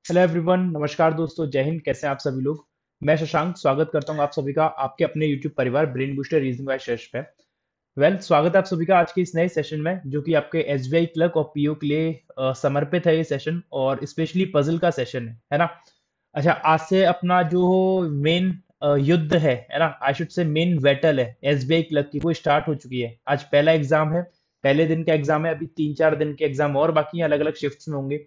Hello everyone, नमस्कार दोस्तों, जय हिंद। कैसे हैं आप सभी लोग। मैं शशांक स्वागत करता हूं आप सभी का आपके अपने यूट्यूब परिवार ब्रेन बूस्टर रीजनिंग बाय शश पे। स्वागत है आप सभी का आज के इस नए सेशन में, जो कि आपके एसबीआई क्लर्क और पीओ के लिए समर्पित है ये सेशन, और स्पेशली पजल का सेशन है ना। अच्छा, आज से अपना जो मेन युद्ध है ना, I should say main battle है एसबीआई क्लर्क की, वो स्टार्ट हो चुकी है। आज पहला एग्जाम है, पहले दिन का एग्जाम है। अभी 3-4 दिन के एग्जाम और बाकी हैं, अलग अलग शिफ्ट्स में होंगे।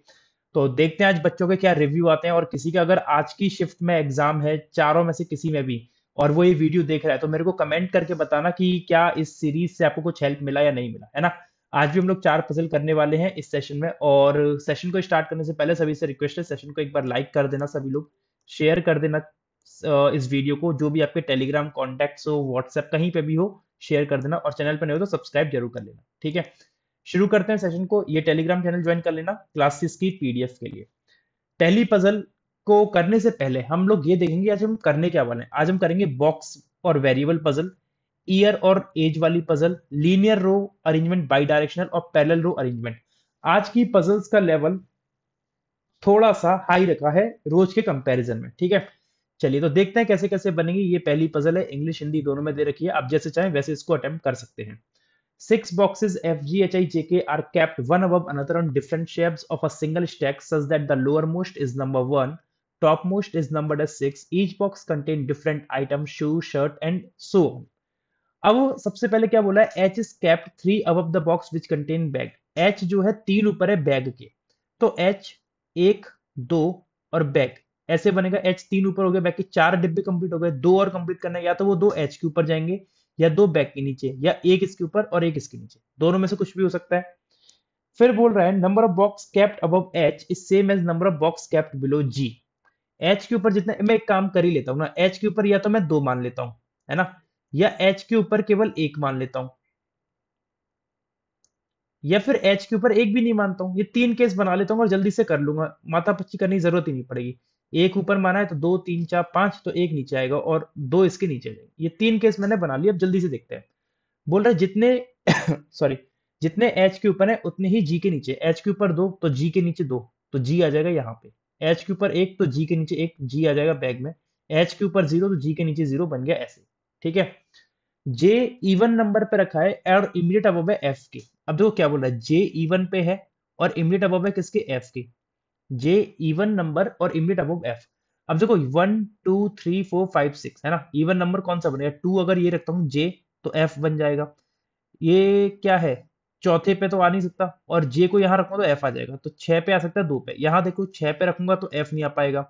तो देखते हैं आज बच्चों के क्या रिव्यू आते हैं, और किसी का अगर आज की शिफ्ट में एग्जाम है, चारों में से किसी में भी, और वो ये वीडियो देख रहा है, तो मेरे को कमेंट करके बताना कि क्या इस सीरीज से आपको कुछ हेल्प मिला या नहीं मिला, है ना। आज भी हम लोग 4 पजल करने वाले हैं इस सेशन में, और सेशन को स्टार्ट करने से पहले सभी से रिक्वेस्ट है, सेशन को एक बार लाइक कर देना सभी लोग, शेयर कर देना इस वीडियो को, जो भी आपके टेलीग्राम कॉन्टैक्ट्स हो, व्हाट्सएप कहीं पे भी हो, शेयर कर देना, और चैनल पर नहीं हो तो सब्सक्राइब जरूर कर लेना, ठीक है। शुरू करते हैं सेशन को। ये टेलीग्राम चैनल ज्वाइन कर लेना क्लासेस की पीडीएफ के लिए। पहली पजल को करने से पहले हम लोग ये देखेंगे आज हम करने क्या वाले हैं। आज हम करेंगे बॉक्स और वेरिएबल पजल, ईयर और एज वाली puzzle, linear row arrangement, by directional और पैरेलल रो अरेंजमेंट। आज की पजल्स का लेवल थोड़ा सा हाई रखा है रोज के कंपैरिजन में, ठीक है। चलिए तो देखते हैं कैसे कैसे बनेंगी। ये पहली पजल है, इंग्लिश हिंदी दोनों में दे रखी है, आप जैसे चाहें वैसे इसको अटेम्प्ट कर सकते हैं। Six boxes F, G, H, I, J, K are kept one above another on different shapes of a single stack such that the lowermost is number 1, topmost is numbered as 6. Each box contains different items, shoe, shirt and so on. अब सबसे पहले क्या बोला है, H is kept 3 above the box which contain bag. H जो है 3 ऊपर है बैग के, तो H 1, 2 और बैग ऐसे बनेगा। H 3 ऊपर हो गया, बैग के 4 डिब्बे कंप्लीट हो गए। दो और कंप्लीट करना है, या तो वो दो H के ऊपर जाएंगे, या दो बैग के नीचे, या एक इसके ऊपर और एक इसके नीचे, दोनों में से कुछ भी हो सकता है। फिर बोल रहा है number of box kept above H is same as number of box kept below G। H के ऊपर जितना, मैं एक काम कर ही लेता हूँ ना, H के ऊपर या तो मैं 2 मान लेता हूँ, है ना, या H के ऊपर केवल 1 मान लेता हूँ, या फिर H के ऊपर एक भी नहीं मानता हूँ। ये 3 केस बना लेता हूँ और जल्दी से कर लूंगा, माथा पच्ची करने की जरूरत ही नहीं पड़ेगी। एक ऊपर माना है तो 2 3 4 5, तो एक नीचे आएगा और दो इसके नीचे जाएंगे। ये 3 केस मैंने बना लिया, अब जल्दी से देखते हैं। बोल रहा है जितने सॉरी, जितने H के ऊपर है उतने ही G के नीचे। H के ऊपर 2 तो G के नीचे 2, तो G आ जाएगा यहाँ पे। H के ऊपर 1 तो G के नीचे 1, G आ जाएगा बैग में। H के ऊपर 0 तो G के नीचे 0 बन गया, ऐसे, ठीक है। J इवन नंबर पे रखा है और इमीडिएट अबव है F के। अब देखो क्या बोल रहा है, J इवन पे है और इमीडिएट अबव है किसके, F के। J इवन नंबर और इमीडिएट अबव F। अब देखो 1 2 3 4 5 6 है ना, इवन नंबर कौन सा बनेगा, 2 अगर ये रखता हूँ J, तो F बन जाएगा। ये क्या है, चौथे पे तो आ नहीं सकता, और जे को यहाँ रखूंगा तो एफ आ जाएगा, तो 6 पे आ सकता है 2 पे। यहाँ देखो 6 पे रखूंगा तो एफ नहीं आ पाएगा,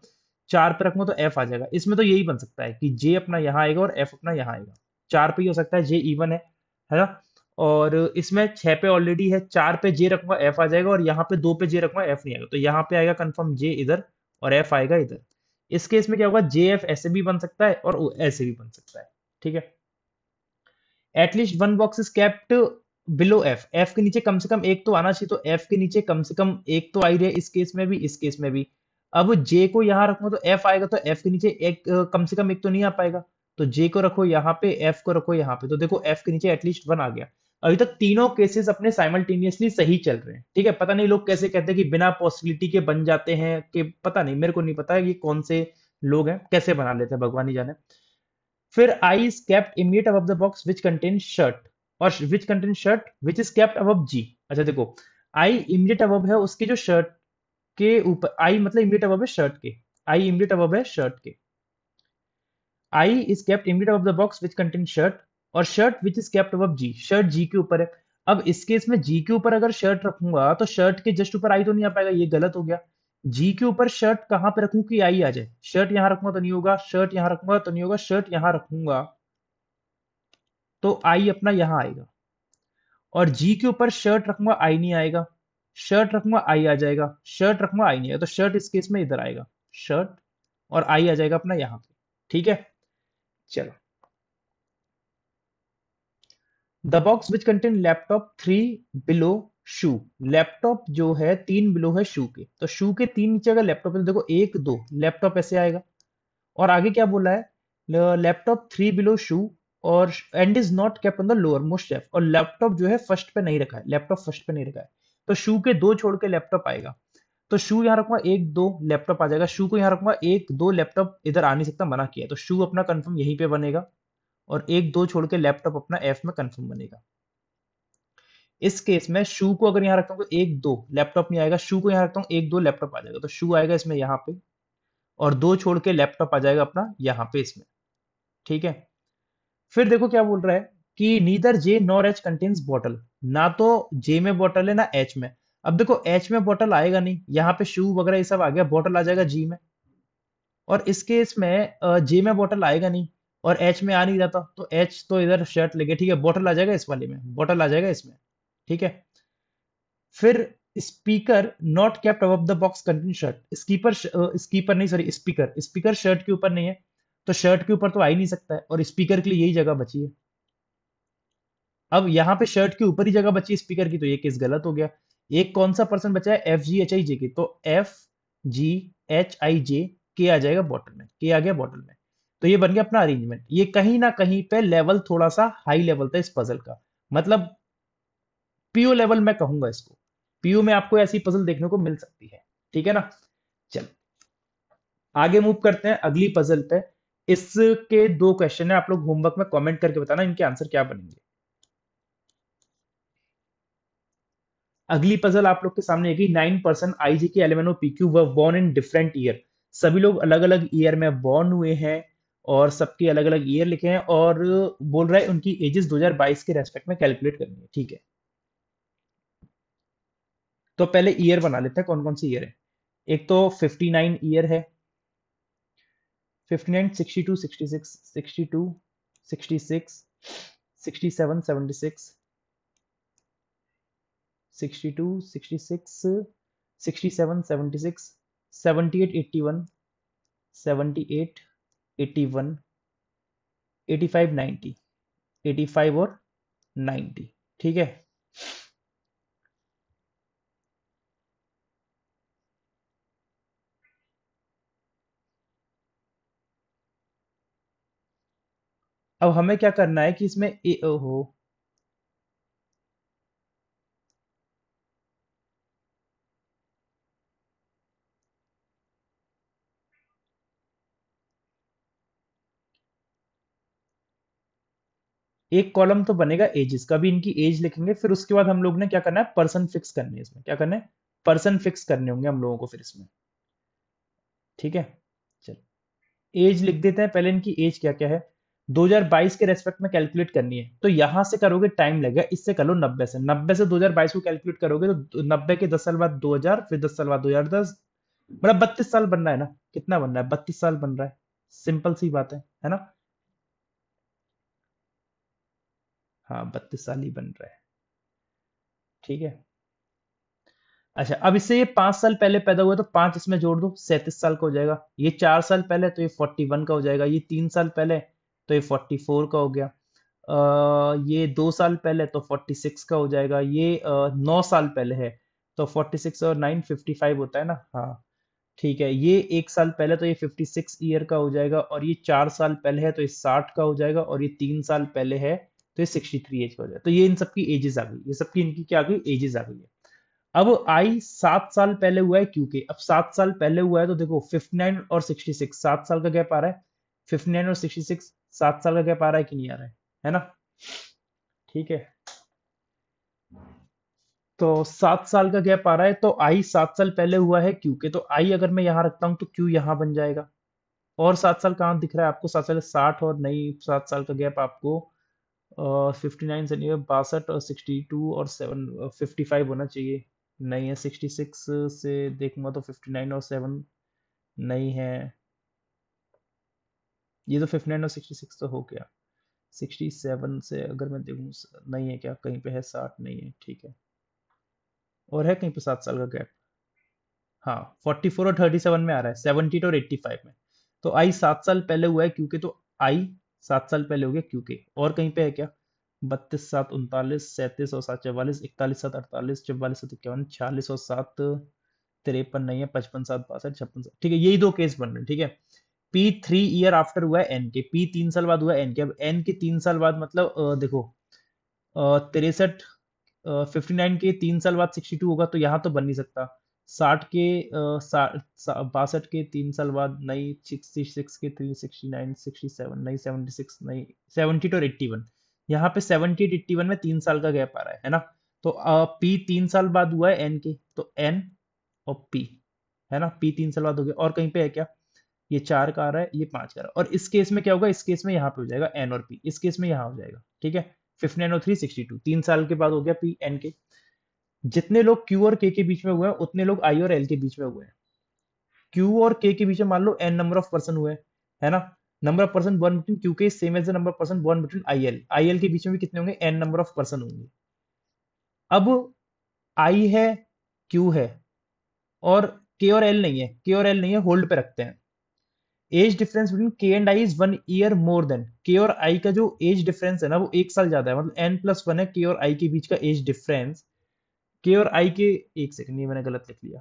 4 पे रखूंगा तो एफ आ जाएगा। इसमें तो यही बन सकता है कि जे अपना यहाँ आएगा और एफ अपना यहाँ आएगा। 4 पे ही हो सकता है, जे इवन है ना। और इसमें 6 पे ऑलरेडी है, 4 पे जे रखूंगा एफ आ जाएगा, और यहाँ पे 2 पे जे रखूंगा एफ नहीं आएगा, तो यहाँ पे आएगा कंफर्म जे इधर, और एफ आएगा इधर। इस केस में क्या होगा, जे एफ ऐसे भी बन सकता है और ऐसे भी बन सकता है, ठीक है। At least one box is kept below F, F के नीचे कम से कम एक तो आना चाहिए, तो एफ के नीचे कम से कम एक तो आ ही रहा है, इस केस में भी इस केस में भी। अब जे को यहाँ रखूंगा तो एफ आएगा, तो एफ के नीचे एक कम से कम एक तो नहीं आ पाएगा, तो जे को रखो यहाँ पे, एफ को रखो यहाँ पे, तो देखो एफ के नीचे एटलीस्ट वन आ गया। अभी तक तीनों केसेस अपने साइमल्टेनियसली सही चल रहे हैं, ठीक है। पता नहीं लोग कैसे कहते हैं कि बिना पॉसिबिलिटी के बन जाते हैं, कि पता नहीं, मेरे को नहीं पता है ये कौन से लोग हैं, कैसे बना लेते हैं भगवान ही जाने। फिर I is kept immediate above the box which contain shirt, और which contain shirt which is kept above G. अच्छा देखो, आई इमीडिएट अबव है उसके जो शर्ट के ऊपर, आई मतलब इमीडिएट अबव है शर्ट के, आई इमीडिएट अबव है शर्ट के। I is kept immediate above the box which contain shirt, और shirt which is kept above G, shirt G के ऊपर है। अब इस केस में जी के ऊपर अगर शर्ट रखूंगा तो शर्ट के जस्ट ऊपर आई तो नहीं आ पाएगा, ये गलत हो गया। जी के ऊपर शर्ट कहां पे रखूं कि आई आ जाए, शर्ट यहां रखूंगा तो नहीं होगा, शर्ट यहां रखूंगा तो नहीं होगा, शर्ट यहां रखूंगा तो आई अपना यहां आएगा। और जी के ऊपर शर्ट रखूंगा आई नहीं आएगा, शर्ट रखूंगा आई आ जाएगा, शर्ट रखूंगा आई नहीं आएगा, तो शर्ट इस केस में इधर आएगा, शर्ट, और आई आ जाएगा अपना यहां पे, ठीक है। चलो, the box which contain laptop 3 below shoe, laptop जो है 3 बिलो है शू के, तो शू के 3 नीचे अगर लैपटॉप है तो देखो 1 2 लैपटॉप ऐसे आएगा। और आगे क्या बोला है, लैपटॉप 3 बिलो शू, और and is not kept on the lower most shelf, और लैपटॉप जो है फर्स्ट पे नहीं रखा है, लैपटॉप फर्स्ट पे नहीं रखा है, तो शू के 2 छोड़ के लैपटॉप आएगा। तो शू यहाँ रखूंगा, एक दो लैपटॉप आ जाएगा, शू को यहाँ रखूंगा, एक दो लैपटॉप इधर आ नहीं सकता, मना किया, तो शू अपना कंफर्म यहीं पे बनेगा, और एक दो छोड़ के लैपटॉप अपना एफ में कंफर्म बनेगा। इस केस में शू को अगर यहाँ रखता हूँ तो एक दो लैपटॉप नहीं आएगा, शू को यहाँ रखता हूँ एक दो लैपटॉप आ जाएगा, तो शू आएगा इसमें यहाँ पे, और दो छोड़ के लैपटॉप आ जाएगा अपना यहाँ पे इसमें। ठीक है, फिर देखो क्या बोल रहा है कि नीदर जे नॉर एच कंटेन्स बॉटल, ना तो जे में बॉटल है ना एच में। अब देखो एच में बॉटल आएगा नहीं, यहाँ पे शू वगैरह ये सब आ गया, बॉटल आ जाएगा जी में, और इस केस में जे में बॉटल आएगा नहीं और एच में आ नहीं जाता, तो एच तो इधर शर्ट लेके, ठीक है, बॉटल आ जाएगा इस वाले में, बॉटल आ जाएगा इसमें। ठीक है, फिर speaker not kept above the box contain shirt, skipper skipper नहीं, सॉरी, स्पीकर, स्पीकर शर्ट के ऊपर नहीं है, तो शर्ट के ऊपर तो आ ही नहीं सकता है, और स्पीकर के लिए यही जगह बची है। अब यहाँ पे शर्ट के ऊपर ही जगह बची स्पीकर की, तो ये केस गलत हो गया। एक कौन सा पर्सन बचा है, एफ जी एच आई जे के, तो एफ जी एच आई जे के आ जाएगा बॉटल में, के आ गया बॉटल में, तो ये बन गया अपना अरेंजमेंट। ये कहीं ना कहीं पे लेवल थोड़ा सा हाई लेवल था इस पजल का, मतलब पीओ लेवल मैं कहूंगा इसको, पीओ में आपको ऐसी पजल देखने को मिल सकती है। ठीक है ना, चल आगे मूव करते हैं अगली पजल पे। इसके दो क्वेश्चन है, आप लोग होमवर्क में कमेंट करके बताना इनके आंसर क्या बनेंगे। अगली पजल आप लोग के सामने आएगी, 9% आईजी के element PQ were born in different year, सभी लोग अलग अलग ईयर में बॉर्न हुए हैं, और सबके अलग अलग ईयर लिखे हैं, और बोल रहा है उनकी एजेस 2022 के रेस्पेक्ट में कैलकुलेट करनी है। ठीक है, तो पहले ईयर बना लेते हैं, कौन कौन सी ईयर है। एक तो 59 ईयर है, 59, 62, 66, 62, 66, 67, 76, 62, 66, 67, 76, 78, 81, 78, 81, 85, 90, 85 और 90। ठीक है, अब हमें क्या करना है कि इसमें हो, एक कॉलम तो बनेगा एजेस का, भी इनकी एज लिखेंगे, फिर उसके बाद हम लोग ने क्या करना है, पर्सन फिक्स करने हैं इसमें, क्या करना है, पर्सन फिक्स करने होंगे हम लोगों को फिर इसमें। ठीक है, चल एज लिख देते हैं, पहले इनकी एज क्या क्या है, 2022 के रेस्पेक्ट में कैलकुलेट करनी है, तो यहां से करोगे टाइम लगेगा, इससे कर लो 90 से, 90 से 2022 को कैलकुलेट करोगे तो 90 के 10 साल बाद 2000, फिर 10 साल बाद 2010, मतलब 32 साल बन रहा है ना, कितना बन रहा है, 32 साल बन रहा है, सिंपल सी बात है ना। हाँ 32 साल ही बन रहा है। ठीक है, अच्छा अब इससे ये 5 साल पहले पैदा हुआ तो पांच इसमें जोड़ दो, 37 साल का हो जाएगा, ये 4 साल पहले तो ये 41 का हो जाएगा, ये 3 साल पहले तो ये 44 का हो गया, ये 2 साल पहले तो 46 का हो जाएगा, ये 9 साल पहले है तो 46 और 9 55 होता है ना, हाँ ठीक है, ये 1 साल पहले तो ये 56 ईयर का हो जाएगा, और ये 4 साल पहले है तो ये 60 का हो जाएगा, और ये 3 साल पहले है तो ये 63 एज का हो जाएगा, तो ये इन सबकी एजेस आ गई, ये सबकी इनकी क्या आ गई, एजेस आ गई है। अब आई 7 साल पहले हुआ है क्योंकि, अब 7 साल पहले हुआ है तो देखो 59 और 66, 7 साल का गैप आ रहा है, 59 और 66, 7 साल का गैप आ रहा है कि नहीं आ रहा है ना। ठीक है, तो 7 साल का गैप आ रहा है, तो आई 7 साल पहले हुआ है क्यू के, तो आई अगर मैं यहाँ रखता हूँ तो क्यू यहाँ बन जाएगा, और 7 साल कहाँ दिख रहा है आपको, 7 साल 60, और नहीं 7 साल का गैप आपको 59 से नहीं है, 62 और 62 और 55 होना चाहिए, नहीं है, 66 से देखूंगा तो 59 और 7 नहीं है, ये तो 59 और 66 तो हो गया, 67 से अगर मैं देखूँ नहीं है क्या, कहीं पे है 60, नहीं है, ठीक है, और है कहीं पे 7 साल का गैप, हाँ 44 और 37 में आ रहा है, 72 और 85 में, तो आई 7 साल पहले हुआ है क्योंकि, तो आई 7 साल पहले हो गया क्योंकि, और कहीं पे है क्या, 32 7 39, 37 और 7 44, 41 7 48, 44 7 51, 46 और 7 53, नहीं है, 55 7 62, 56 ठीक है, यही दो केस बन रहे हैं। ठीक है, पी 3 ईयर आफ्टर हुआ है एन के, पी 3 साल बाद हुआ है एन के, अब एन के 3 साल बाद मतलब देखो 63, 59 के 3 साल बाद 62 होगा, तो यहाँ तो बन नहीं सकता, 60 के 62 के 3 साल बाद नई 66 के 369 67 नई 76 नई 72 और 81। यहाँ पे 78 81 में 3 साल का गैप आ रहा है ना। तो पी 3 साल बाद हुआ है एन के, तो एन और पी, है ना। पी 3 साल बाद हो गया। और कहीं पे है क्या? ये 4 का आ रहा है, ये 5 का आ रहा है। और इस केस में क्या होगा? इस केस में यहाँ पे हो जाएगा एन और पी, इस केस में यहाँ हो जाएगा। ठीक है। 59 और 362, 3 साल के बाद हो गया पी एन के। जितने लोग क्यू और के बीच में हुए हैं उतने लोग आई और एल के बीच में हुए हैं। क्यू और के बीच में मान लो एन नंबर ऑफ पर्सन हुए, है ना। Number of person born between Q के same as the number of person born between I L के बीच में भी कितने होंगे? एन नंबर ऑफ पर्सन होंगे। अब आई है, क्यू है, और के और एल नहीं है, के और एल नहीं है, होल्ड पे रखते हैं। एज डिफरेंस बिटवीन के and I is 1 year more than के और आई का जो एज डिफरेंस है ना वो 1 साल ज्यादा है, मतलब n+1 है के और आई के बीच का एज डिफरेंस। के और आई के, एक सेकंड, ये मैंने गलत लिख लिया।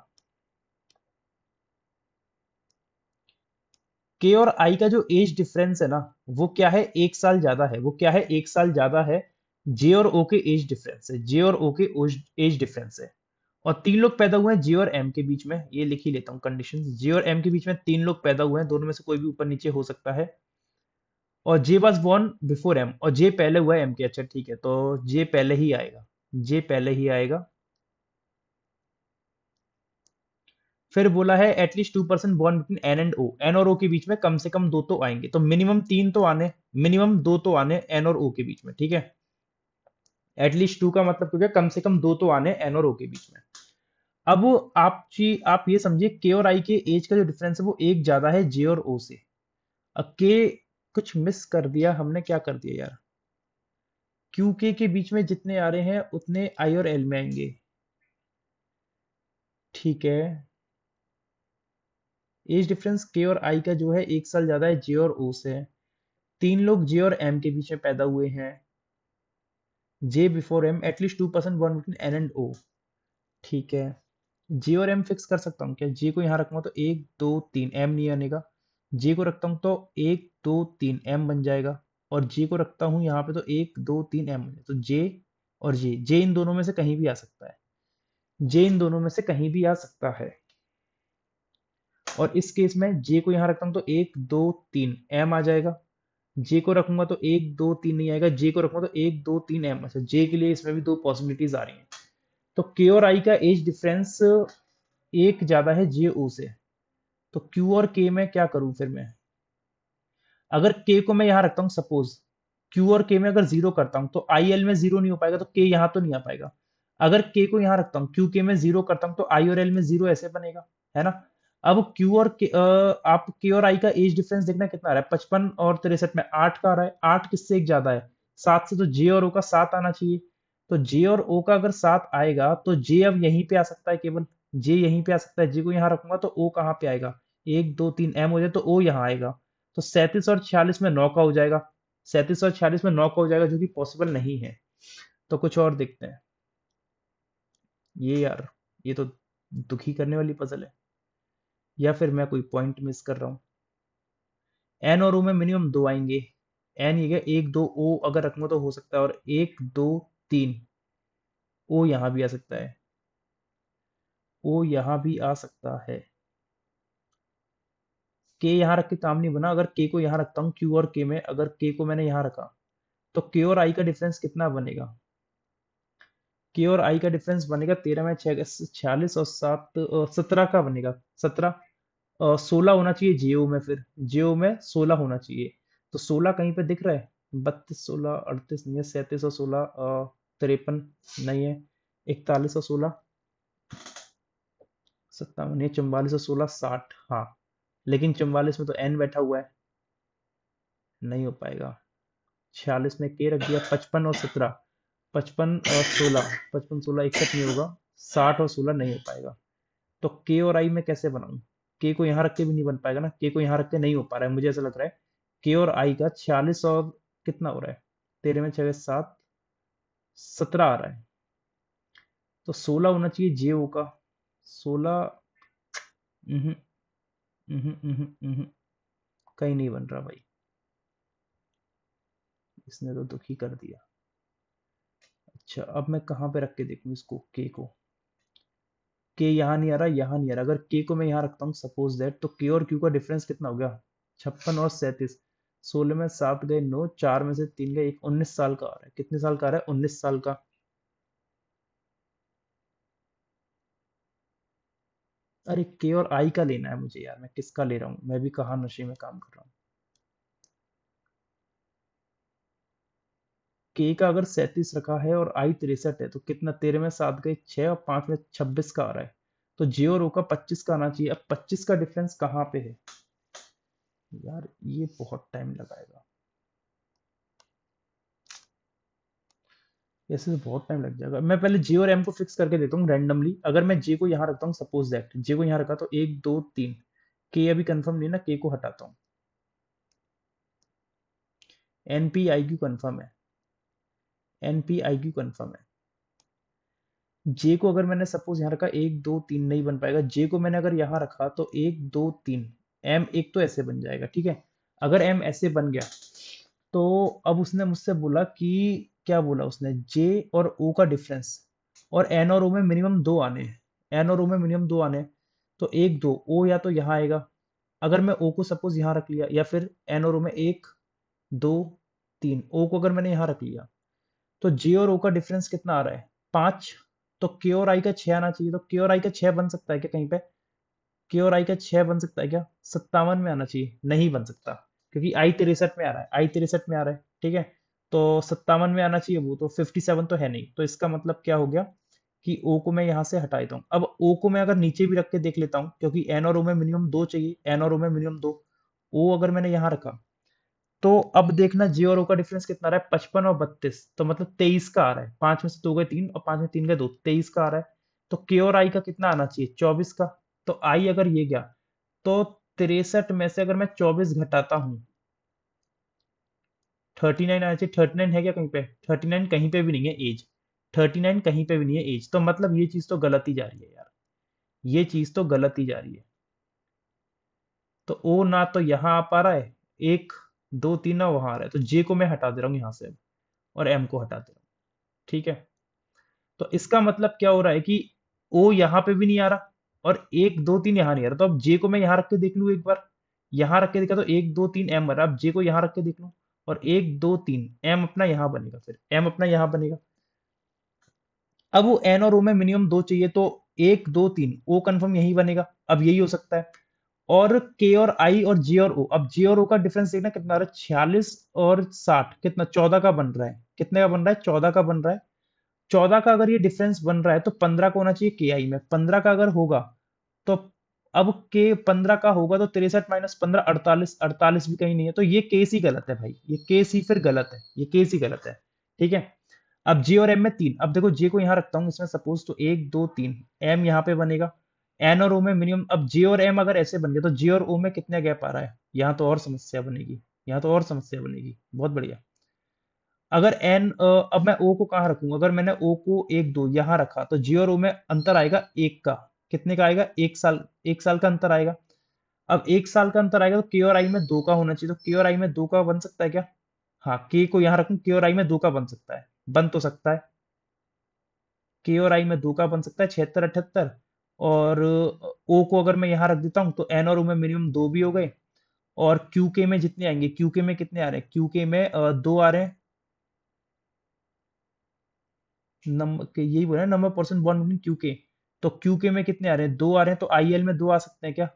के और आई का जो एज डिफरेंस है ना वो क्या है? 1 साल ज्यादा है। वो क्या है? 1 साल ज्यादा है। जे और ओ के एज डिफरेंस है, जे और ओ के एज डिफरेंस है। और 3 लोग पैदा हुए हैं जे और एम के बीच में, ये लिख ही लेता हूँ कंडीशन। जे और एम के बीच में 3 लोग पैदा हुए हैं, दोनों में से कोई भी ऊपर नीचे हो सकता है। और J was born before M, और जे पहले हुआ है एम के। अच्छा ठीक है, तो जे पहले ही आएगा, जे पहले ही आएगा। फिर बोला है at least 2% bond between N and O, N और ओ के बीच में कम से कम 2 तो आएंगे, तो मिनिमम 3 तो आने, मिनिमम 2 तो आने एन और ओ के बीच में। ठीक है। एटलीस्ट 2 का मतलब क्या? कम से कम 2 तो आने एन और ओ के बीच में। अब आप ये समझिए के और आई के एज का जो डिफरेंस है वो एक ज्यादा है जे और ओ से। अब के कुछ मिस कर दिया हमने, क्या कर दिया यार? क्यू के बीच में जितने आ रहे हैं उतने आई और एल में आएंगे। ठीक है। एज डिफरेंस के और आई का जो है 1 साल ज्यादा है जे और ओ से। 3 लोग जे और एम के बीच में पैदा हुए हैं, J before M, at least 2% bond between N and O. ठीक है। जे और एम फिक्स कर सकता हूँ क्या? जे को यहाँ रखूंगा तो 1 2 3 एम नहीं आनेगा। जे को रखता हूँ तो 1 2 3 एम बन जाएगा। और जे को रखता हूँ यहाँ पे तो 1 2 3 एम बन जाएगा। तो जे और जे इन दोनों में से कहीं भी आ सकता है, जे इन दोनों में से कहीं भी आ सकता है। और इस केस में जे को यहाँ रखता हूँ तो 1 2 3 एम आ जाएगा। जे को रखूंगा तो 1 2 3 नहीं आएगा, जे को रखूंगा तो 1 2 3 एम। अच्छा, जे के लिए इसमें भी 2 पॉसिबिलिटीज आ रही हैं। तो के और आई का एज डिफरेंस एक ज्यादा है जे ओ से। तो क्यू और के में क्या करूं फिर मैं? अगर के को मैं यहां रखता हूं सपोज, क्यू और के में अगर जीरो करता हूं तो आई एल में जीरो नहीं हो पाएगा, तो के यहां तो नहीं आ पाएगा। अगर के को यहां रखता हूं, क्यू के में जीरो करता हूं तो आई और एल में जीरो ऐसे बनेगा, है ना। अब क्यू और के, आप के और आई का एज डिफरेंस देखना कितना आ रहा है? 55 और 63 में 8 का आ रहा है। 8 किससे एक ज्यादा है? 7 से। तो जे और ओ का 7 आना चाहिए। तो जे और ओ का अगर 7 आएगा तो जे अब यहीं पे आ सकता है केवल। जे यहीं पे आ सकता है। जे को यहां रखूंगा तो ओ कहाँ पे आएगा? 1 2 3 एम हो जाए तो ओ यहाँ आएगा। तो 37 और 46 में 9 का हो जाएगा। 37 और 46 में 9 का हो जाएगा, जो कि पॉसिबल नहीं है। तो कुछ और देखते हैं। ये यार, ये तो दुखी करने वाली पजल है। या फिर मैं कोई पॉइंट मिस कर रहा हूँ? एन और ओ में मिनिमम 2 आएंगे। एन ये गया 1 2 ओ अगर रखूंगा तो हो सकता है, और 1 2 3 ओ यहाँ भी आ सकता है। ओ यहाँ भी आ सकता है। के यहाँ रख के काम नहीं बना। अगर के को यहाँ रखता हूँ क्यू और के में, अगर के को मैंने यहाँ रखा तो के और आई का डिफरेंस कितना बनेगा? के और आई का डिफरेंस बनेगा 13 में 46 और 7 17 का बनेगा। 17, 16 होना चाहिए जेओ में। फिर जेओ में 16 होना चाहिए। तो 16 कहीं पे दिख रहा है? 32 16 38 नहीं है, 37 और 16 53 नहीं है, 41 और 16 57 नहीं है, 44 और 16 60। हाँ, लेकिन 44 में तो एन बैठा हुआ है, नहीं हो पाएगा। 46 में के रख दिया, 55 और 17, 55 और 16, 55 16 61 नहीं होगा, 60 और 16 नहीं हो पाएगा। तो के और आई में कैसे बनाऊं? के को यहाँ रख के भी नहीं बन पाएगा ना, के को यहाँ रख के नहीं हो पा रहा है। मुझे ऐसा लग रहा है के और आई का 46 और कितना हो रहा है? 13 में 6 7 17 आ रहा है। तो 16 होना चाहिए जे ओ का। 16 कहीं नहीं बन रहा भाई। इसने तो दुखी कर दिया। अच्छा, अब मैं कहाँ पे रख के देखूं इसको, के को? के यहाँ नहीं आ रहा, यहाँ नहीं आ रहा। अगर के को मैं यहाँ रखता हूँ सपोज दैट, तो के और क्यू का डिफरेंस कितना हो गया? 56 और 37। 16 में 7 गए 9, 4 में से 3 गए 1, 19 साल का आ रहा है। कितने साल का आ रहा है? 19 साल का। अरे के और आई का लेना है मुझे यार, मैं किसका ले रहा हूँ? मैं भी कहाँ नशे में काम कर रहा हूँ। के का अगर 37 रखा है और आई 63 है, तो कितना? 13 में 7 गए 6 और 5 में 26 का आ रहा है। तो जे और ओ का 25 का आना चाहिए। अब 25 का डिफरेंस कहाँ पे है यार? ये बहुत टाइम लगाएगा, ऐसे तो बहुत टाइम लग जाएगा। मैं पहले जे और एम को फिक्स करके देता हूँ रैंडमली। अगर मैं जे को यहाँ रखता हूँ, सपोज दैट जे को यहाँ रखा, तो 1 2 3। के अभी कंफर्म नहीं ना, के को हटाता हूँ। N P I Q confirm है, N P I Q confirm है। जे को अगर मैंने सपोज यहाँ रखा, 1 2 3 नहीं बन पाएगा। जे को मैंने अगर यहाँ रखा तो 1 2 3। एम एक तो ऐसे बन जाएगा, ठीक है। अगर एम ऐसे बन गया, तो अब उसने मुझसे बोला कि, क्या बोला उसने? जे और ओ का डिफरेंस, और एन और ओ में मिनिमम दो आने हैं। एन और ओ में मिनिमम दो आने हैं। तो 1 2 ओ या तो यहाँ आएगा। अगर मैं ओ को सपोज यहाँ रख लिया, या फिर एन और ओ में 1 2 3, ओ को अगर मैंने यहाँ रख लिया, तो जे और ओ का डिफरेंस कितना आ रहा है? 5। तो के और आई का 6 आना चाहिए। तो के और आई का 6 बन सकता है क्या कहीं पे? के और आई का 6 बन सकता है क्या? 57 में आना चाहिए, नहीं बन सकता, क्योंकि आई 63 में आ रहा है, आई 63 में आ रहा है, ठीक है। तो 57 में आना चाहिए वो, तो 57 तो है नहीं। तो इसका मतलब क्या हो गया कि ओ को मैं यहाँ से हटा देता हूँ। अब ओ को मैं अगर नीचे भी रख के देख लेता हूँ, क्योंकि एन और ओ में मिनिमम दो चाहिए, एन और ओ में मिनिमम दो। ओ अगर मैंने यहाँ रखा, तो अब देखना जे और ओ का डिफरेंस कितना आ रहा है? 55 और 32, तो मतलब 23 का आ रहा है। 5 में से 2 गए 3 और 5 में 3 गए 2, 23 का आ रहा है। तो के और आई का कितना आना चाहिए? 24 का। तो आई अगर ये गया, तो 63 में से अगर मैं 24 घटाता हूँ, 39 आना चाहिए। 39 है क्या कहीं पे? 39 कहीं पे भी नहीं है एज। 39 कहीं पे भी नहीं है एज, तो मतलब ये चीज तो गलत ही जा रही है यार। ये चीज तो गलत ही जा रही है। तो ओ ना तो यहाँ आ पा रहा है, 1 2 3 ना वहां आ रहा है। तो जे को मैं हटा दे रहा हूँ यहाँ से, और एम को हटा दे रहा हूँ, ठीक है। तो इसका मतलब क्या हो रहा है कि ओ यहाँ पे भी नहीं आ रहा, और 1 2 3 यहाँ नहीं आ रहा। तो अब जे को मैं यहाँ रख के देख लूँ एक बार। यहाँ रख के देखा तो 1 2 3 एम आ रहा है। अब जे को यहाँ रख के देख लूँ, और 1 2 3 एम अपना यहाँ बनेगा, फिर एम अपना यहाँ बनेगा। अब वो एन और ओ में मिनिमम दो चाहिए, तो 1 2 3 ओ कंफर्म यही बनेगा। अब यही हो सकता है। और के और आई और जे और ओ, अब जे और ओ का डिफरेंस देखना कितना आ रहा है? 46 और 60, कितना? 14 का बन रहा है। कितने का बन रहा है? 14 का बन रहा है। 14 का अगर ये डिफरेंस बन रहा है, तो 15 का होना चाहिए के आई में। 15 का अगर होगा, तो अब के 15 का होगा, तो 63 - 15 48। 48 भी कहीं नहीं है, तो ये केस ही गलत है भाई। ये केस ही फिर गलत है, ये केस ही गलत है, ठीक है। अब जे और एम में 3। अब देखो जे को यहाँ रखता हूँ इसमें सपोज, तो 1 2 3 एम यहाँ पे बनेगा। एन और ओ में मिनिमम, अब जे और एम अगर ऐसे बन गए, तो जे और ओ में कितने गैप आ रहा है? यहाँ तो और समस्या बनेगी, यहाँ तो और समस्या बनेगी। बहुत बढ़िया। अगर एन, अब मैं ओ को कहाँ रखूंगा? अगर मैंने ओ को 1 2 यहाँ रखा, तो जी और ओ में अंतर आएगा एक का। कितने का आएगा? 1 साल। 1 साल का अंतर आएगा। अब 1 साल का अंतर आएगा, तो के और आई में दो का होना चाहिए। तो के और आई में दो का बन सकता है क्या? हाँ, के को यहाँ रखूं, के और आई में दो का बन सकता है, बन तो सकता है। के और आई में दो का बन सकता है, 76 78। और ओ को अगर मैं यहाँ रख देता हूँ, तो एन और ओ में मिनिमम दो भी हो गए। और क्यू के में जितने आएंगे, क्यू के में कितने आ रहे हैं? क्यू के में दो आ रहे हैं। नंबर के यही बोला number percent bond between Q के। तो क्यू के में कितने आ रहे हैं? दो आ रहे हैं। तो आई एल में दो आ सकते हैं क्या?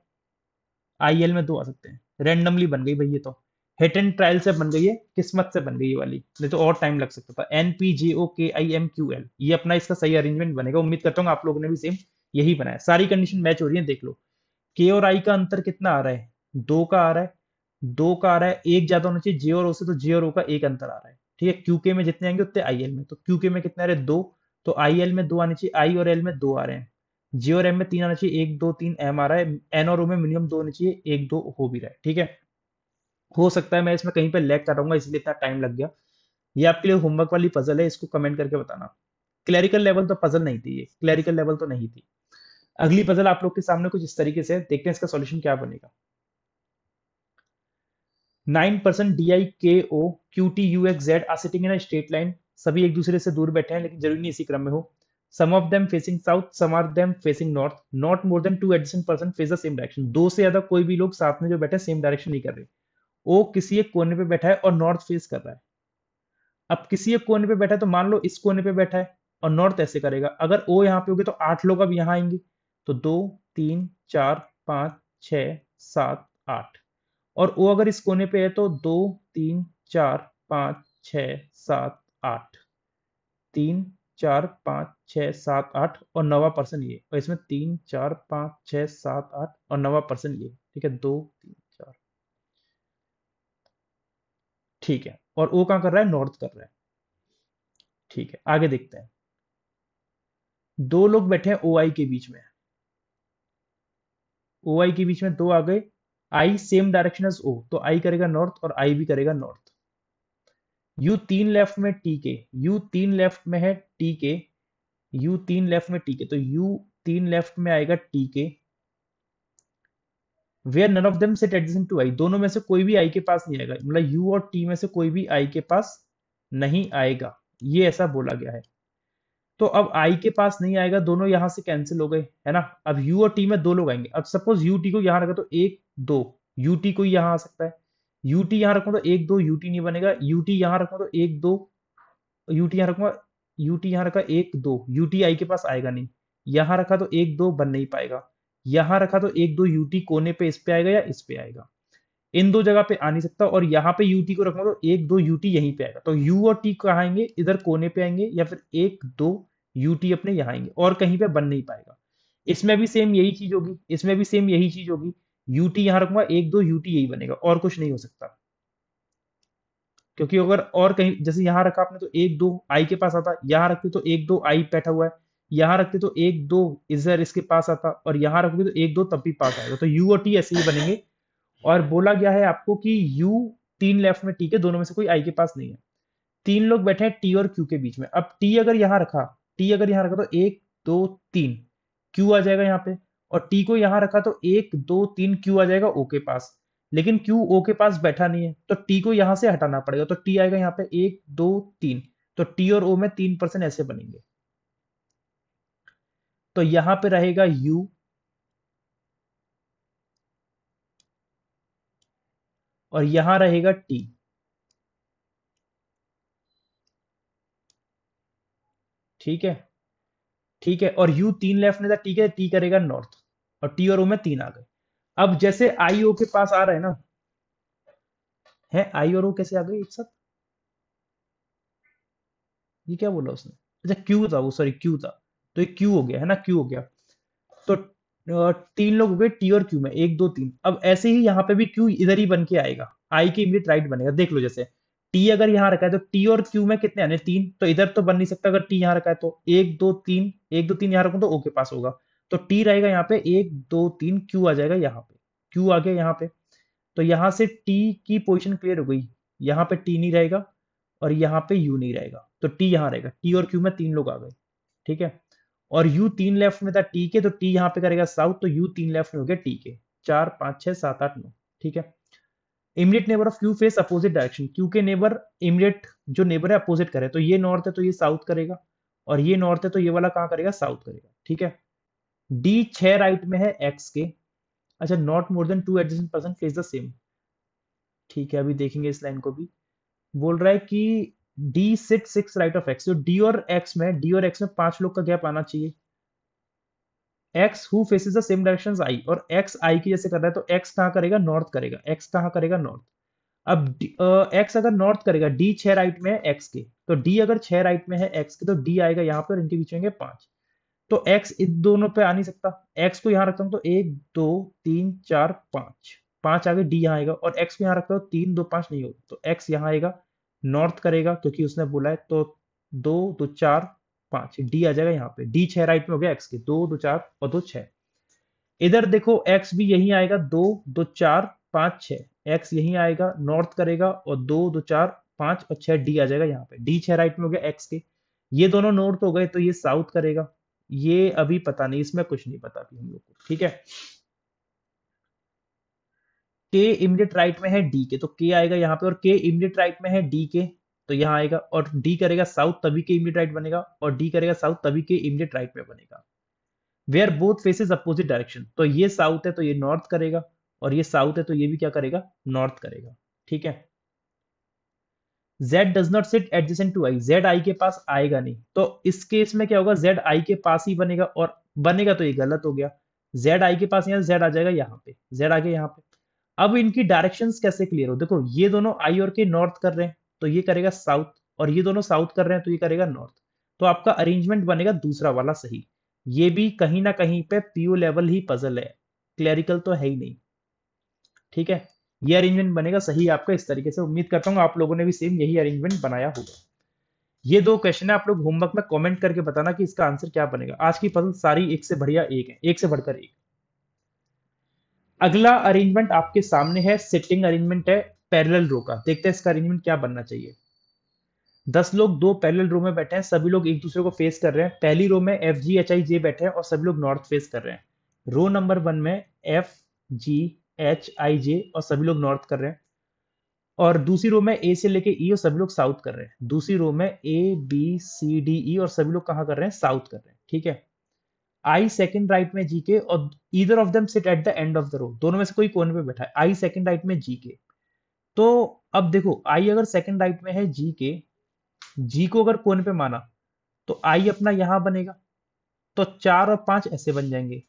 आई एल में दो आ सकते हैं। रैंडमली बन गई भाई ये तो, हिट एंड ट्रायल से बन गई है, किस्मत से बन गई ये वाली, नहीं तो और टाइम लग सकता था। एन पी जे ओ के आई एम क्यू एल, ये अपना इसका सही अरेंजमेंट बनेगा। उम्मीद करता हूँ आप लोगों ने भी सेम यही बनाया। सारी कंडीशन मैच हो रही है, देख लो। के और आई का अंतर कितना आ रहा है? दो का आ रहा है। दो का आ रहा है, एक ज्यादा होना चाहिए जे और ओ से, तो जे और ओ का एक अंतर आ रहा है, ठीक है। क्यूके में जितने आएंगे उतने आई एल में। तो क्यूके में कितने आ रहे हैं? दो। तो आई एल में दो आने चाहिए, आई और एल में दो आ रहे हैं। जे और एम में तीन आना चाहिए, 1 2 3 एम आ रहा है। एन और ओ में मिनिमम दो आने चाहिए, एक दो हो भी रहा है, ठीक है। हो सकता है मैं इसमें कहीं पे लैग कर रहा हूँ, इसलिए इतना टाइम लग गया। ये आपके लिए होमवर्क वाली पजल है, इसको कमेंट करके बताना। क्लैरिकल लेवल तो पजल नहीं थी, ये क्लैरिकल लेवल तो नहीं थी। अगली पजल आप लोग के सामने कुछ इस तरीके से है, देखते हैं इसका सॉल्यूशन क्या बनेगा। 9% D I K O Q T U X Z are sitting in straight line. सभी एक दूसरे से दूर बैठे हैं, लेकिन जरूरी नहीं इसी क्रम में हो। Some of them facing south, some are them facing north, not more than two adjacent person face the same direction. दो से ज्यादा कोई भी लोग साथ में जो बैठे सेम डायरेक्शन नहीं कर रहे। ओ किसी एक कोने पे बैठा है और नॉर्थ फेस कर रहा है। अब किसी एक कोने पे बैठा है तो मान लो इस कोने पे बैठा है और नॉर्थ ऐसे करेगा। अगर ओ यहाँ पे हो गए तो 8 लोग अब यहाँ आएंगे। तो 2 3 4 5 6 7 8। और ओ अगर इस कोने पे है तो 2 3 4 5 6 7 8। 3 4 5 6 7 8 और नवा पर्सन ये, और इसमें 3 4 5 6 7 8 और नवा पर्सन ये। ठीक है, 2 3 4। ठीक है, और ओ कहाँ कर रहा है, नॉर्थ कर रहा है। ठीक है, आगे देखते हैं। दो लोग बैठे हैं ओ आई के बीच में। ओ आई के बीच में दो आ गए। आई सेम डायरेक्शन एज ओ, तो आई करेगा नॉर्थ और आई भी करेगा नॉर्थ। यू तीन लेफ्ट में टी के, यू तीन लेफ्ट में है टी के, यू तीन लेफ्ट में टी के, तो यू तीन लेफ्ट में आएगा टी के। Where none of them sit adjacent to I, दोनों में से कोई भी आई के पास नहीं आएगा, मतलब यू और टी में से कोई भी आई के पास नहीं आएगा, ये ऐसा बोला गया है। तो अब आई के पास नहीं आएगा, दोनों यहां से कैंसिल हो गए, है ना। अब यू और टी में दो लोग आएंगे। अब सपोज यू टी को यहां रखा तो एक दो, यू टी कोई यहां आ सकता है। यू टी यहां रखूं तो एक दो, यू टी नहीं बनेगा। यू टी यहां रखूं तो एक दो, यू टी यहां रखूंगा, यू टी यहां रखा एक दो, यू टी आई के पास आएगा नहीं। यहां रखा तो एक दो बन नहीं पाएगा। यहां रखा तो एक दो, यूटी कोने पे इस पे आएगा या इस पे आएगा, इन दो जगह पे आ नहीं सकता। और यहाँ पे यूटी को रखूंगा तो एक दो यूटी यहीं पे आएगा। तो यू और टी कहाँ आएंगे, इधर कोने पे आएंगे, या फिर एक दो यूटी अपने यहाँ आएंगे, और कहीं पे बन नहीं पाएगा। इसमें भी सेम यही चीज होगी, इसमें भी सेम यही चीज होगी। यूटी यहाँ रखूंगा, एक दो यूटी यही बनेगा, और कुछ नहीं हो सकता। क्योंकि अगर और कहीं जैसे यहाँ रखा आपने तो एक दो आई के पास आता, यहाँ रखते तो एक दो आई बैठा हुआ है, यहाँ रखते तो एक दो इधर इसके पास आता, और यहाँ रखोगे तो एक दो तब भी पास आएगा। तो यू और टी ऐसे ही बनेंगे। और बोला गया है आपको कि यू तीन लेफ्ट में टी के, दोनों में से कोई आई के पास नहीं है। तीन लोग बैठे हैं टी और क्यू के बीच में। अब टी अगर यहाँ रखा, टी अगर यहाँ रखा तो एक दो तीन क्यू आ जाएगा यहाँ पे। और टी को यहाँ रखा तो एक दो तीन क्यू आ जाएगा ओ के पास। लेकिन क्यू ओ के पास बैठा नहीं है, तो टी को यहाँ से हटाना पड़ेगा। तो टी आएगा यहाँ पे एक दो तीन। तो टी और ओ में 3% ऐसे बनेंगे। तो यहाँ पे रहेगा यू, और यहाँ रहेगा टी। ठीक है, ठीक है। और यू तीन लेफ्ट में था, ठीक है, टी करेगा नॉर्थ, और टी और ओ में तीन आ गए। अब जैसे आई ओ के पास आ रहे हैं ना, है आई और ओ कैसे आ गए एक साथ, ये क्या बोला उसने। अच्छा क्यू था वो, सॉरी क्यू था। तो ये क्यू हो गया है ना, क्यू हो गया। तो तीन लोग हो गए टी और क्यू में, एक दो तीन। अब ऐसे ही यहाँ पे भी क्यू इधर ही बन के आएगा, आई के इमीडिएट राइट बनेगा। देख लो, जैसे टी अगर यहाँ रखा है तो टी और क्यू में कितने आने, तीन। तो इधर तो बन नहीं सकता, अगर टी यहाँ रखा है तो एक दो तीन, एक दो तीन यहाँ रखूं तो ओ के पास होगा। तो टी रहेगा यहाँ पे एक दो तीन, क्यू आ जाएगा यहाँ पे, क्यू आ गया यहाँ पे। तो यहाँ से टी की पोजीशन क्लियर हो गई। यहाँ पे टी नहीं रहेगा, और यहाँ पे यू नहीं रहेगा, तो टी यहाँ रहेगा। टी और क्यू में तीन लोग आ गए। ठीक है, और यू तीन लेफ्ट में था टी के, तो टी यहाँ पे करेगा साउथ, तो यू तीन लेफ्ट में हो गया टी के। 4 5 6 7 8 9। ठीक है। Immediate neighbour of Q face opposite direction, Q के नेबर इमीडिएट जो नेबर है अपोजिट करे, तो ये नॉर्थ है तो ये साउथ करेगा, और ये नॉर्थ है तो ये वाला कहाँ करेगा, साउथ करेगा। ठीक है। डी 6 राइट में है एक्स के। अच्छा, not more than two adjacent person face the same. ठीक है, अभी देखेंगे इस लाइन को भी। बोल रहा है कि D sit 6 right of X, तो डी और एक्स में, डी और एक्स में 5 लोग का गैप आना चाहिए। X who faces the same direction I, और एक्स आई की जैसे कर रहा है तो एक्स कहाँ करेगा, नॉर्थ करेगा। एक्स कहाँ करेगा, नॉर्थ। अब एक्स अगर नॉर्थ करेगा, डी 6 राइट में है एक्स के, तो डी अगर 6 राइट में है एक्स के तो डी आएगा यहाँ पे, और इनके बीच होंगे 5। तो एक्स इन दोनों पे आ नहीं सकता। एक्स को यहाँ रखता हूँ तो एक दो तीन चार पाँच, पाँच आगे डी यहाँ आएगा, और एक्स को यहाँ रखता हूँ, 3 2 5 नहीं होगा, तो एक्स यहाँ आएगा, नॉर्थ करेगा क्योंकि उसने बोला है। तो दो दो चार पाँच, डी आ जाएगा यहाँ पे। डी 6 राइट में हो गया एक्स के, दो दो चार और दो छह। इधर देखो एक्स भी यहीं आएगा, दो दो चार पाँच छह, एक्स यहीं आएगा, नॉर्थ करेगा, और दो दो चार पाँच और छह, डी आ जाएगा यहाँ पे। डी 6 राइट में हो गया एक्स के। ये दोनों नॉर्थ हो गए, तो ये साउथ करेगा। ये अभी पता नहीं, इसमें कुछ नहीं पता अभी हम लोग को। ठीक है। के इमीडिएट राइट में है डी के, तो के आएगा यहाँ पे, और के इमीडिएट राइट में है डी के, तो यहाँ आएगा, और डी करेगा साउथ तभी के इमीडिएट राइट बनेगा, और डी करेगा साउथ तभी के इमीडिएट राइट में बनेगा। Where both faces opposite direction, तो ये साउथ है तो ये नॉर्थ करेगा, और ये साउथ है तो ये भी क्या करेगा, नॉर्थ करेगा। ठीक है। z does not sit adjacent to i, z i के पास आएगा नहीं, तो इस केस में क्या होगा, z i के पास ही बनेगा, और बनेगा तो ये गलत हो गया। z i के पास यहाँ z आ जाएगा, यहाँ पे z आ गया यहाँ पे। अब इनकी डायरेक्शंस कैसे क्लियर हो, देखो ये दोनों आई और के नॉर्थ कर रहे हैं तो ये करेगा साउथ, और ये दोनों साउथ कर रहे हैं तो ये करेगा नॉर्थ। तो आपका अरेंजमेंट बनेगा दूसरा वाला सही। ये भी कहीं ना कहीं पे पीयू लेवल ही पजल है, क्लैरिकल तो है ही नहीं। ठीक है, ये अरेंजमेंट बनेगा सही आपका इस तरीके से। उम्मीद करता हूँ आप लोगों ने भी सेम यही अरेंजमेंट बनाया होगा। ये दो क्वेश्चन है, आप लोग होमवर्क में कमेंट करके बताना कि इसका आंसर क्या बनेगा। आज की पजल सारी एक से बढ़िया एक है, एक से बढ़कर एक। अगला अरेंजमेंट आपके सामने है, सिटिंग अरेंजमेंट है पैरेलल रो का। देखते हैं इसका अरेंजमेंट क्या बनना चाहिए। 10 लोग दो पैरेलल रो में बैठे हैं, सभी लोग एक दूसरे को फेस कर रहे हैं। पहली रो में एफ जी एच आई जे बैठे हैं और सभी लोग नॉर्थ फेस कर रहे हैं। रो नंबर 1 में एफ जी एच आई जे और सभी लोग नॉर्थ कर रहे हैं, और दूसरी रो में ए से लेके ई और सभी लोग साउथ कर रहे हैं। दूसरी रो में A B C D E और सभी लोग कहाँ कर रहे हैं, साउथ कर रहे हैं। ठीक है। आई सेकंड राइट में जी के, और either of them sit at the end of the row, दोनों में से कोई कोने पे बैठा है। आई सेकंड राइट में जी के, तो अब देखो आई अगर सेकंड राइट में है जी के, जी को अगर कोने पे माना तो आई अपना यहां बनेगा, तो 4 और 5 ऐसे बन जाएंगे।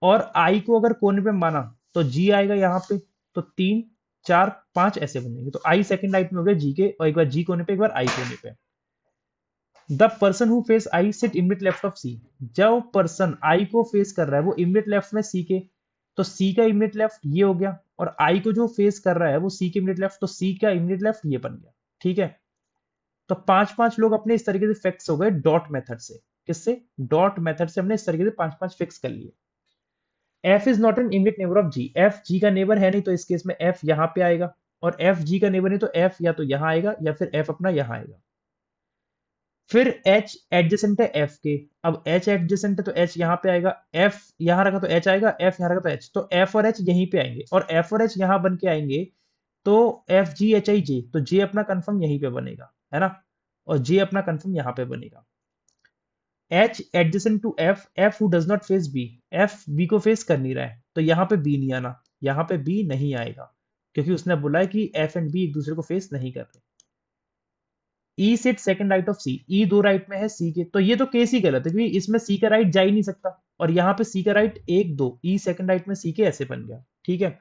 और आई को अगर कोने पे माना तो जी आएगा यहाँ पे, तो 3 4 5 ऐसे बन जाएंगे। तो आई सेकंड राइट में हो गया जी के, और एक बार जी कोने पे एक बार आई कोने पे। The person who face I sit immediate left of C, जो पर्सन आई को फेस कर रहा है वो इमिडिएट लेफ्ट में सी के, तो सी का इमिडिएट लेफ्ट ये हो गया, और आई को जो फेस कर रहा है वो सी के इमिडिएट लेफ्ट, तो सी का इमिडिएट लेफ्ट ये बन गया। ठीक है। तो 5 5 लोग अपने इस तरीके से फिक्स हो गए डॉट मेथड से। किससे, डॉट मेथड से हमने इस तरीके से 5 5 फिक्स कर लिए। F is not an immediate neighbour of G, F G का नेबर है नहीं, तो इस केस में एफ यहाँ पे आएगा, और एफ जी का नेबर नहीं तो एफ या तो यहाँ आएगा या फिर एफ अपना यहाँ आएगा। फिर एच एडजेसेंट है एफ के, अब एच एडजेसेंट है तो एच यहाँ पे आएगा, एफ यहाँ रखा तो एच आएगा, एफ यहाँ रखा तो एच, तो एफ और एच यहीं पे आएंगे, और एफ और एच यहाँ बन के आएंगे, तो एफ जी एच आई जे, तो जे अपना कंफर्म यहीं पे बनेगा, है ना, और जे अपना कंफर्म यहाँ पे बनेगा। H adjacent to F, F who does not face B, F B को फेस कर नहीं रहा है, तो यहाँ पे बी नहीं आना, यहाँ पे बी नहीं आएगा, क्योंकि उसने बोला है कि एफ एंड बी एक दूसरे को फेस नहीं कर रहे। ई सिट सेकंड राइट ऑफ सी, ई दो राइट में है सी के, तो ये तो केस ही गलत है क्योंकि इसमें सी का राइट जा ही नहीं सकता, और यहाँ पे सी का राइट 1 2, ई सेकंड राइट में सी के ऐसे बन गया। ठीक है।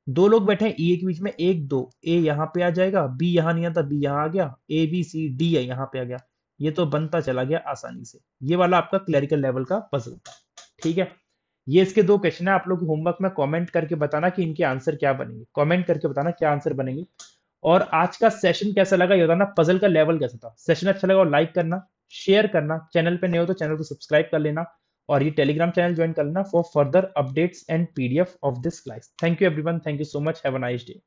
दो लोग बैठे हैं ई के बीच में 1 2, ए यहाँ पे आ जाएगा, बी यहाँ नहीं आता, बी यहाँ आ गया, ए बी सी डी है यहाँ पे आ गया। ये तो बनता चला गया आसानी से। ये वाला आपका क्लरिकल लेवल का पजल था। ठीक है। ये इसके दो क्वेश्चन है, आप लोग होमवर्क में कमेंट करके बताना कि इनके आंसर क्या बनेंगे, कमेंट करके बताना क्या आंसर बनेंगे। और आज का सेशन कैसा लगा ये बताना, पजल का लेवल कैसा था। सेशन अच्छा लगा और लाइक करना, शेयर करना, चैनल पे नए हो तो चैनल को सब्सक्राइब कर लेना, और ये टेलीग्राम चैनल ज्वाइन कर लेना for further updates and PDF of this class. Thank you everyone, thank you so much, have a nice day.